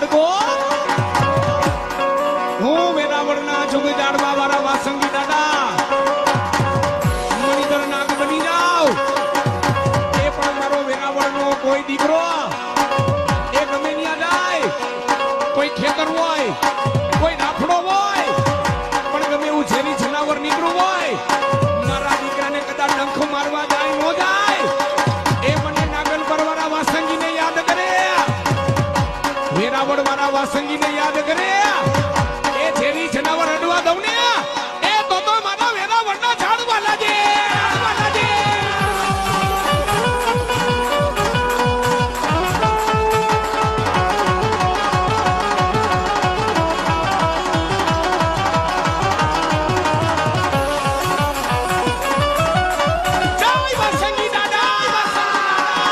બાળકો હું વેરાવળના જુગ જાડવા વાળા વાસંગી દાદા મણિધર નાગ બની જાવ એ પણ મારો વેરાવળનો કોઈ દીકરો એ ગમે ત્યાં જાય કોઈ ખેતર હોય કોઈ રાફડો હોય પણ ગમે એવું ઝેરી જનાવર નીકળું હોય મારા દીકરાને કદાચ ડંખ મારવા જાય ન જાય એ મને નાગલ પરવાળા વાસંગીને યાદ કરે વેરાવળ વાળા વાસંગીને યાદ કરે